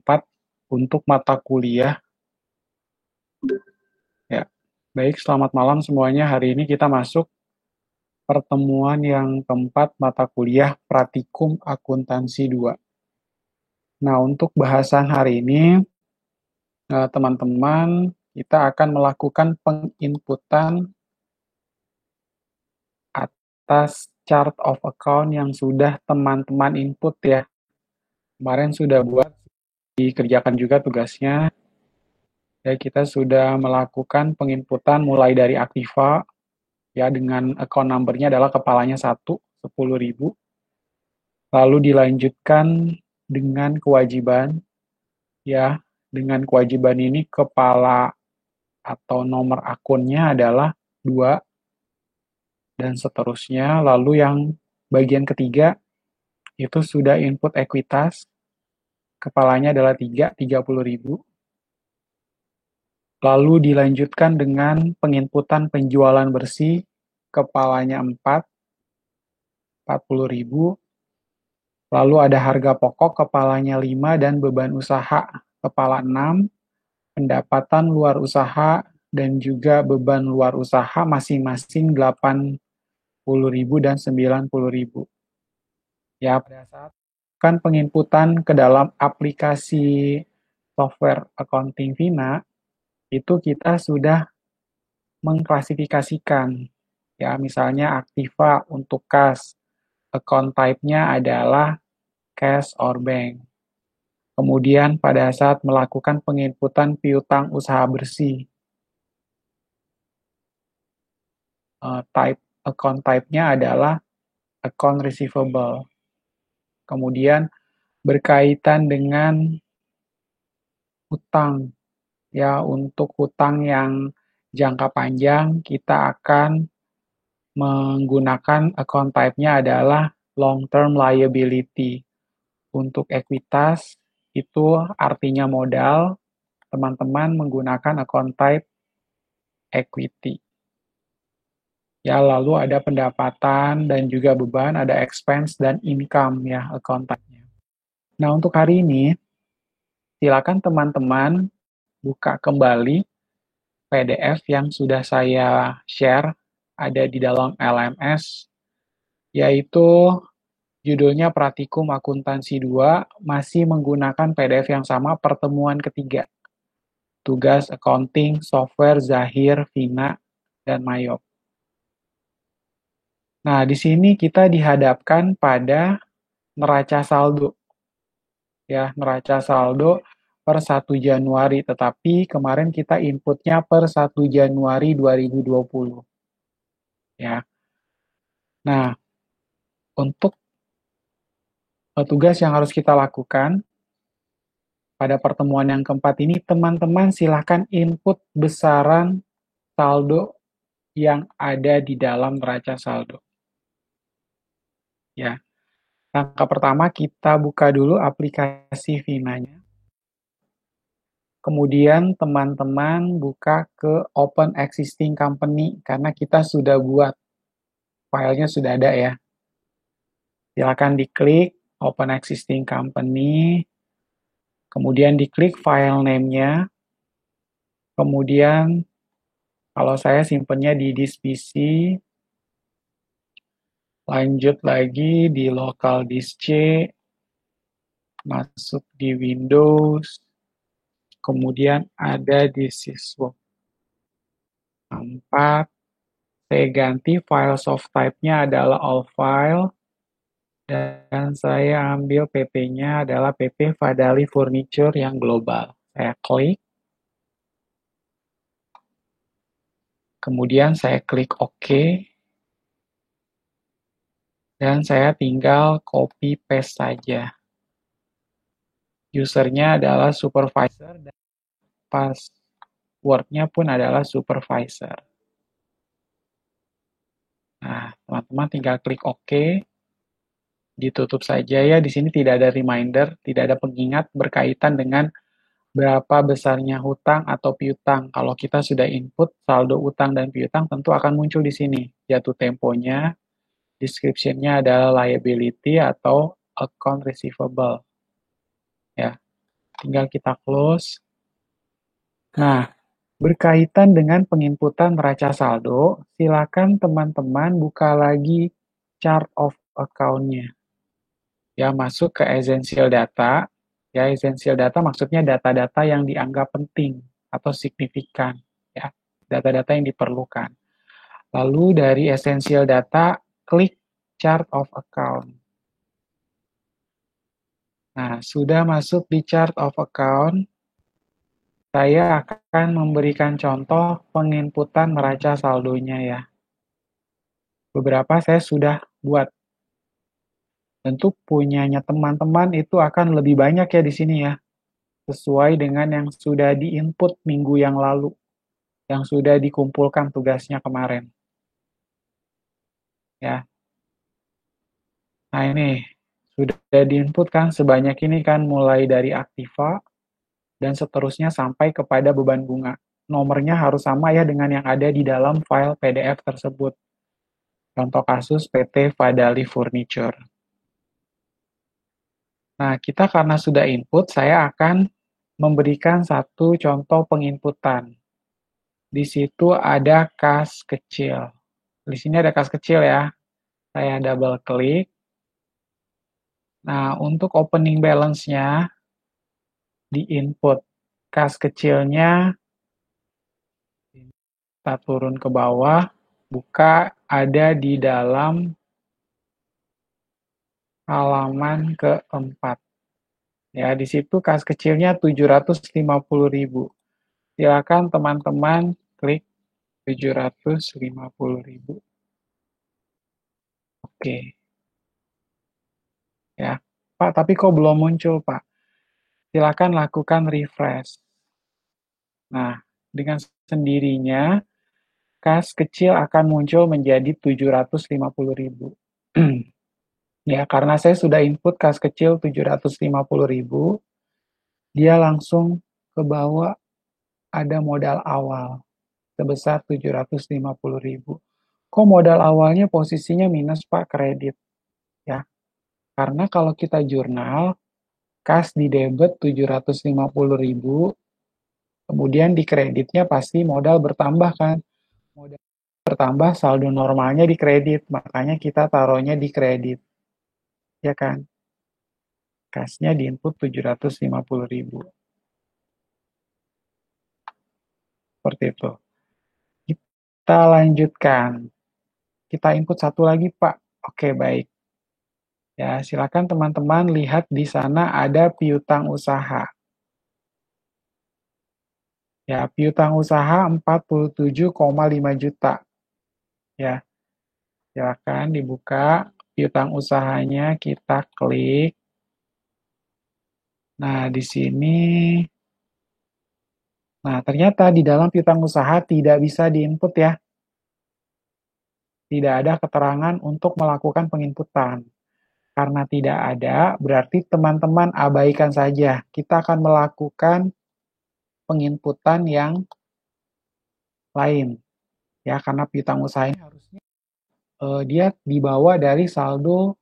4 untuk mata kuliah. Ya, baik, selamat malam semuanya. Hari ini kita masuk pertemuan yang keempat mata kuliah Praktikum Akuntansi 2. Nah, untuk bahasan hari ini, teman-teman, kita akan melakukan penginputan atas chart of account yang sudah teman-teman input ya. Kemarin sudah buat, dikerjakan juga tugasnya. Ya, kita sudah melakukan penginputan mulai dari aktiva, ya dengan account number-nya adalah kepalanya 1, 10.000. Lalu dilanjutkan dengan kewajiban, ya dengan kewajiban ini kepala atau nomor akunnya adalah 2, dan seterusnya. Lalu yang bagian ketiga, itu sudah input ekuitas, kepalanya adalah 3, 30.000. Lalu dilanjutkan dengan penginputan penjualan bersih, kepalanya 4, 40.000. Lalu ada harga pokok, kepalanya 5, dan beban usaha, kepala 6, pendapatan luar usaha, dan juga beban luar usaha masing-masing 80.000 dan 90.000. Ya, pada saat kan penginputan ke dalam aplikasi software accounting Vina, itu kita sudah mengklasifikasikan. Ya, misalnya aktiva untuk kas, account type-nya adalah cash or bank. Kemudian pada saat melakukan penginputan piutang usaha bersih, account type-nya adalah account receivable. Kemudian berkaitan dengan hutang, ya untuk hutang yang jangka panjang kita akan menggunakan account type-nya adalah long term liability. Untuk ekuitas itu artinya modal, teman-teman menggunakan account type equity. Ya, lalu ada pendapatan dan juga beban, ada expense dan income ya account type-nya. Nah, untuk hari ini silakan teman-teman buka kembali PDF yang sudah saya share, ada di dalam LMS, yaitu judulnya Praktikum Akuntansi 2, masih menggunakan PDF yang sama, pertemuan ketiga. Tugas accounting, software, Zahir, Vina, dan Mayop. Nah, di sini kita dihadapkan pada neraca saldo. Ya, neraca saldo per 1 Januari, tetapi kemarin kita inputnya per 1 Januari 2020. Ya. Nah, untuk tugas yang harus kita lakukan pada pertemuan yang keempat ini, teman-teman silahkan input besaran saldo yang ada di dalam neraca saldo. Ya. Langkah pertama, kita buka dulu aplikasi Vina-nya. Kemudian teman-teman buka ke Open Existing Company, karena kita sudah buat, filenya sudah ada ya. Silakan diklik Open Existing Company, kemudian diklik file name-nya, kemudian kalau saya simpennya di disk PC, lanjut lagi di local disk C, masuk di Windows, kemudian ada di syswork 4, saya ganti file soft type-nya adalah all file, dan saya ambil PP-nya adalah PP Fadali Furniture yang global. Saya klik, kemudian saya klik OK, dan saya tinggal copy paste saja. Usernya adalah supervisor, dan password-nya pun adalah supervisor. Nah, teman-teman tinggal klik OK, ditutup saja ya. Di sini tidak ada reminder, tidak ada pengingat berkaitan dengan berapa besarnya hutang atau piutang. Kalau kita sudah input saldo utang dan piutang, tentu akan muncul di sini. Jatuh temponya, description-nya adalah liability atau account receivable. Ya, tinggal kita close. Nah, berkaitan dengan penginputan neraca saldo, silakan teman-teman buka lagi chart of account-nya. Ya, masuk ke essential data. Ya, essential data maksudnya data-data yang dianggap penting atau signifikan. Ya, data-data yang diperlukan. Lalu dari essential data, klik chart of account. Nah, sudah masuk di chart of account, saya akan memberikan contoh penginputan neraca saldonya ya. Beberapa saya sudah buat. Tentu punyanya teman-teman itu akan lebih banyak ya di sini ya. Sesuai dengan yang sudah diinput minggu yang lalu. Yang sudah dikumpulkan tugasnya kemarin. Ya. Nah ini, sudah diinput kan sebanyak ini kan mulai dari aktiva, dan seterusnya sampai kepada beban bunga. Nomornya harus sama ya dengan yang ada di dalam file PDF tersebut. Contoh kasus PT Fadali Furniture. Nah, kita karena sudah input, saya akan memberikan satu contoh penginputan. Di situ ada kas kecil. Di sini ada kas kecil ya. Saya double klik. Nah, untuk opening balance-nya, di input kas kecilnya, kita turun ke bawah, buka ada di dalam halaman keempat. Ya, di situ kas kecilnya 750.000. Silakan teman-teman klik 750.000. Oke. Ya. Pak, tapi kok belum muncul, Pak? Silakan lakukan refresh. Nah, dengan sendirinya kas kecil akan muncul menjadi 750.000. Ya, karena saya sudah input kas kecil 750.000, dia langsung ke bawah ada modal awal sebesar 750.000. Kok modal awalnya posisinya minus, Pak, kredit? Ya, karena kalau kita jurnal, kas di debit 750.000, kemudian di kreditnya pasti modal bertambah kan? Modal bertambah, saldo normalnya di kredit, makanya kita taruhnya di kredit. Ya kan? Kasnya di input 750.000. Seperti itu. Kita lanjutkan. Kita input satu lagi, Pak. Oke, baik. Ya, silakan teman-teman lihat di sana ada piutang usaha. Ya, piutang usaha 47,5 juta. Ya, silakan dibuka piutang usahanya, kita klik. Nah, di sini, nah ternyata di dalam piutang usaha tidak bisa diinput ya. Tidak ada keterangan untuk melakukan penginputan. Karena tidak ada, berarti teman-teman abaikan saja. Kita akan melakukan penginputan yang lain. Ya, karena piutang usaha ini harusnya dia dibawa dari saldo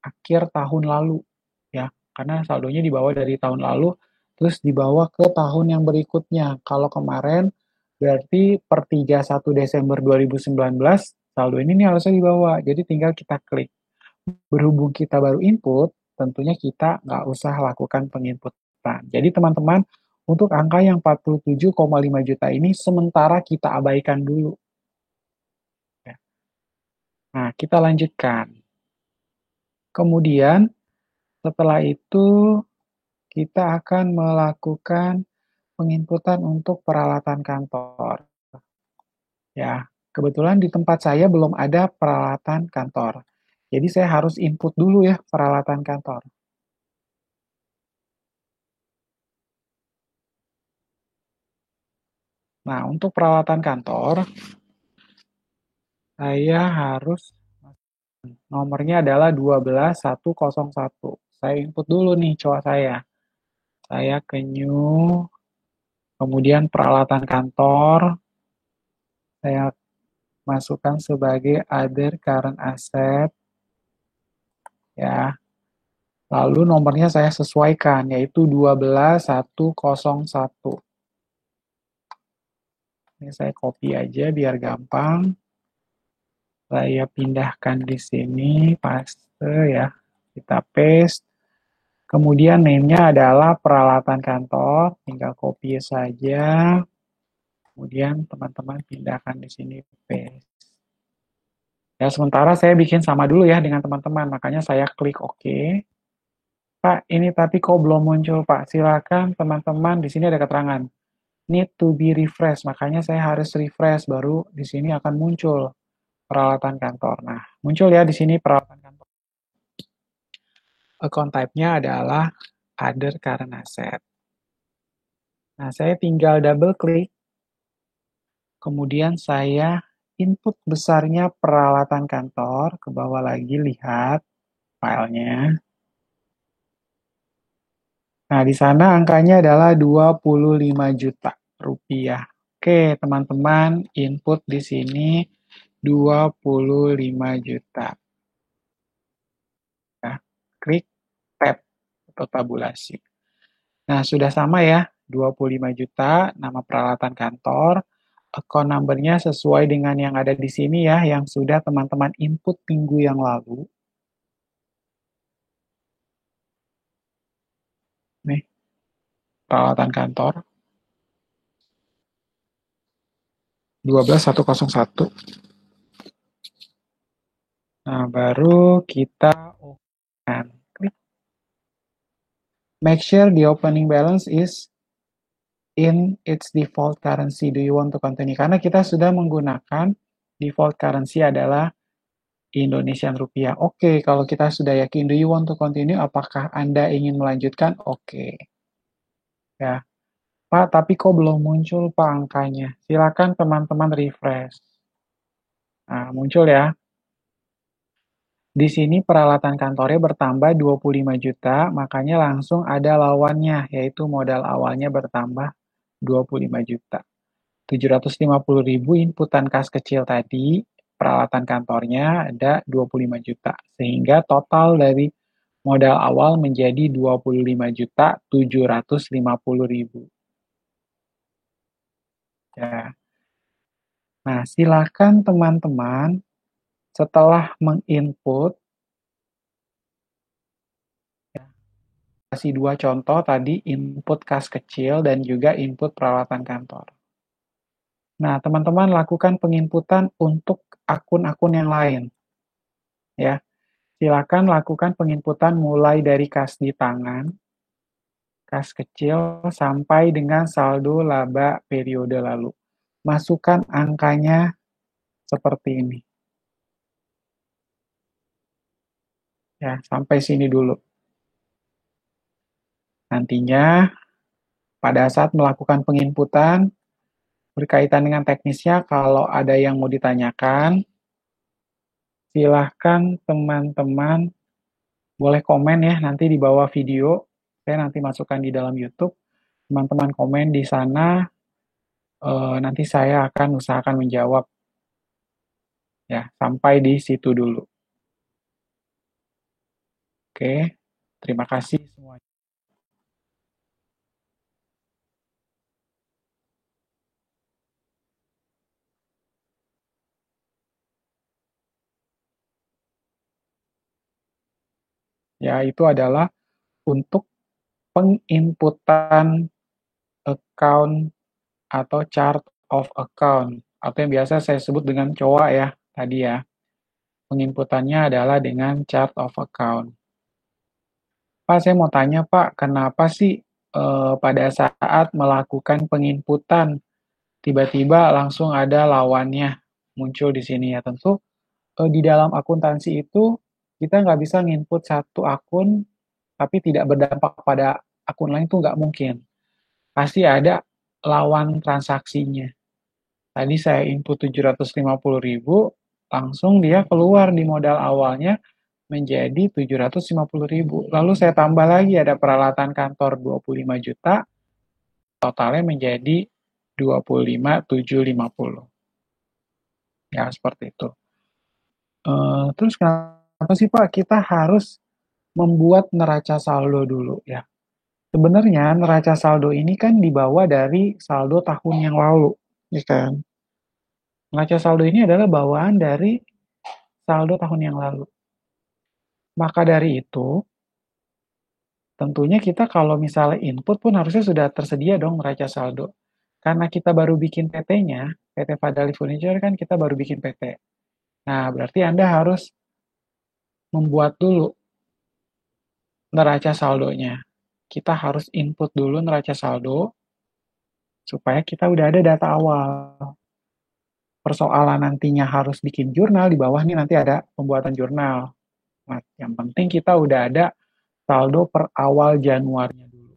akhir tahun lalu. Ya, karena saldonya dibawa dari tahun lalu, terus dibawa ke tahun yang berikutnya. Kalau kemarin, berarti per 31 Desember 2019, saldo ini nih harusnya dibawa. Jadi tinggal kita klik. Berhubung kita baru input, tentunya kita nggak usah lakukan penginputan. Jadi teman-teman, untuk angka yang 47,5 juta ini sementara kita abaikan dulu. Ya. Nah, kita lanjutkan. Kemudian, setelah itu kita akan melakukan penginputan untuk peralatan kantor. Ya, kebetulan di tempat saya belum ada peralatan kantor. Jadi saya harus input dulu ya peralatan kantor. Nah, untuk peralatan kantor, saya harus nomornya adalah 12101. Saya input dulu nih cowok saya. Saya ke new, kemudian peralatan kantor, saya masukkan sebagai other current asset, ya. Lalu nomornya saya sesuaikan, yaitu 12101. Ini saya copy aja biar gampang. Saya pindahkan di sini, paste ya. Kita paste. Kemudian name-nya adalah peralatan kantor, tinggal copy saja. Kemudian teman-teman pindahkan di sini, paste. Ya, sementara saya bikin sama dulu ya dengan teman-teman, makanya saya klik OK. Pak, ini tapi kok belum muncul, Pak? Silakan teman-teman, di sini ada keterangan. Need to be refresh, makanya saya harus refresh, baru di sini akan muncul peralatan kantor. Nah, muncul ya di sini peralatan kantor. Account type-nya adalah other current asset. Nah, saya tinggal double klik, kemudian saya input besarnya peralatan kantor, ke bawah lagi lihat filenya. Nah, di sana angkanya adalah 25 juta rupiah. Oke, teman-teman, input di sini 25 juta. Ya, klik tab atau tabulasi. Nah, sudah sama ya, 25 juta, nama peralatan kantor, account number-nya sesuai dengan yang ada di sini ya, yang sudah teman-teman input minggu yang lalu. Nih, peralatan kantor, 12101. Nah, baru kita open. Klik. Make sure the opening balance is in its default currency. Do you want to continue? Karena kita sudah menggunakan default currency adalah Indonesian rupiah. Oke, kalau kita sudah yakin, do you want to continue? Apakah Anda ingin melanjutkan? Oke. Ya. Pak, tapi kok belum muncul Pak angkanya? Silakan teman-teman refresh. Nah, muncul ya. Di sini peralatan kantornya bertambah 25 juta, makanya langsung ada lawannya, yaitu modal awalnya bertambah 25 juta. 750.000 inputan kas kecil tadi, peralatan kantornya ada 25 juta. Sehingga total dari modal awal menjadi 25 juta 750.000. Ya. Nah, silakan teman-teman setelah menginput, ya, kasih dua contoh tadi, input kas kecil dan juga input peralatan kantor. Nah, teman-teman lakukan penginputan untuk akun-akun yang lain. Ya, silakan lakukan penginputan mulai dari kas di tangan, kas kecil, sampai dengan saldo laba periode lalu. Masukkan angkanya seperti ini. Ya, sampai sini dulu. Nantinya, pada saat melakukan penginputan, berkaitan dengan teknisnya, kalau ada yang mau ditanyakan, silahkan teman-teman boleh komen ya, nanti di bawah video, saya nanti masukkan di dalam YouTube, teman-teman komen di sana, nanti saya akan usahakan menjawab. Ya, sampai di situ dulu. Oke, terima kasih semuanya. Ya, itu adalah untuk penginputan account atau chart of account, atau yang biasa saya sebut dengan COA ya, tadi ya. Penginputannya adalah dengan chart of account. Pak, saya mau tanya Pak, kenapa sih pada saat melakukan penginputan, tiba-tiba langsung ada lawannya muncul di sini ya? Tentu di dalam akuntansi itu kita nggak bisa nginput satu akun tapi tidak berdampak pada akun lain, itu nggak mungkin. Pasti ada lawan transaksinya. Tadi saya input 750.000, langsung dia keluar di modal awalnya menjadi 750.000. Lalu saya tambah lagi ada peralatan kantor 25 juta, totalnya menjadi 25.750. Ya, seperti itu. Terus kenapa sih Pak kita harus membuat neraca saldo dulu ya. Sebenarnya neraca saldo ini kan dibawa dari saldo tahun yang lalu, ya kan? Neraca saldo ini adalah bawaan dari saldo tahun yang lalu. Maka dari itu, tentunya kita kalau misalnya input pun harusnya sudah tersedia dong neraca saldo. Karena kita baru bikin PT-nya, PT Fadali Furniture kan kita baru bikin PT. Nah, berarti Anda harus membuat dulu neraca saldonya. Kita harus input dulu neraca saldo supaya kita udah ada data awal. Persoalan nantinya harus bikin jurnal, di bawah nih nanti ada pembuatan jurnal. Nah, yang penting kita udah ada saldo per awal Januari dulu.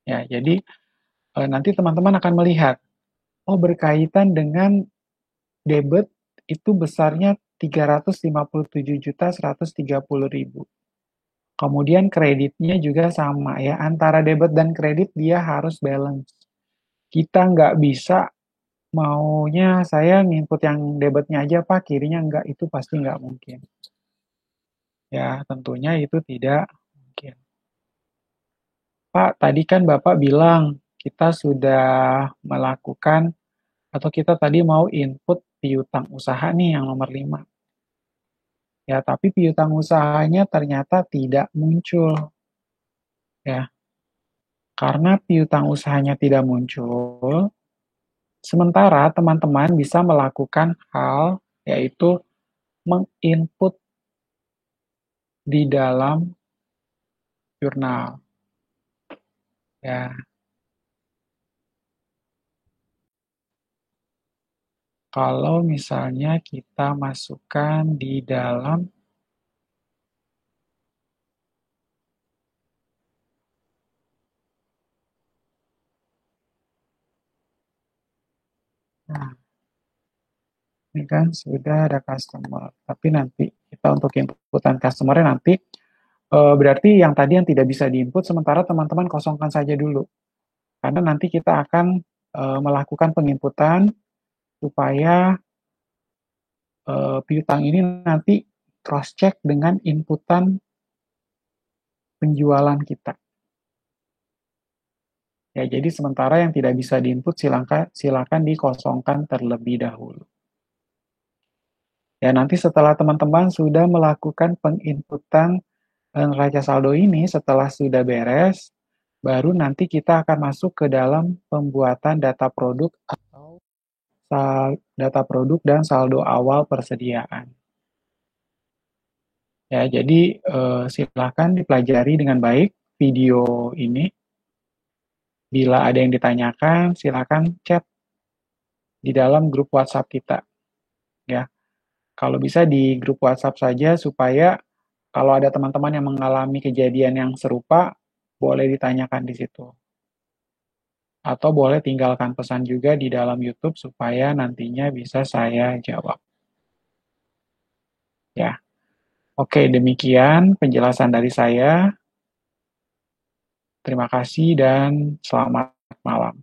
Ya, jadi nanti teman-teman akan melihat, oh berkaitan dengan debit itu besarnya 357.130.000. Kemudian kreditnya juga sama ya, antara debit dan kredit dia harus balance. Kita nggak bisa maunya saya nginput yang debitnya aja Pak, kirinya nggak, itu pasti nggak mungkin. Ya, tentunya itu tidak mungkin. Pak, tadi kan Bapak bilang kita sudah melakukan atau kita tadi mau input piutang usaha nih yang nomor 5. Ya, tapi piutang usahanya ternyata tidak muncul. Ya, karena piutang usahanya tidak muncul, sementara teman-teman bisa melakukan hal yaitu menginput di dalam jurnal. Ya, kalau misalnya kita masukkan di dalam, nah, ini kan sudah ada customer. Tapi nanti kita untuk inputan customer-nya nanti berarti yang tadi yang tidak bisa diinput sementara teman-teman kosongkan saja dulu. Karena nanti kita akan melakukan penginputan supaya piutang ini nanti cross-check dengan inputan penjualan kita. Ya, jadi sementara yang tidak bisa diinput silakan dikosongkan terlebih dahulu. Ya, nanti setelah teman-teman sudah melakukan penginputan neraca saldo ini, setelah sudah beres, baru nanti kita akan masuk ke dalam pembuatan data produk atau data produk dan saldo awal persediaan. Ya, jadi silakan dipelajari dengan baik video ini. Bila ada yang ditanyakan, silakan chat di dalam grup WhatsApp kita. Ya, kalau bisa di grup WhatsApp saja supaya kalau ada teman-teman yang mengalami kejadian yang serupa, boleh ditanyakan di situ. Atau boleh tinggalkan pesan juga di dalam YouTube supaya nantinya bisa saya jawab. Ya, oke, demikian penjelasan dari saya. Terima kasih dan selamat malam.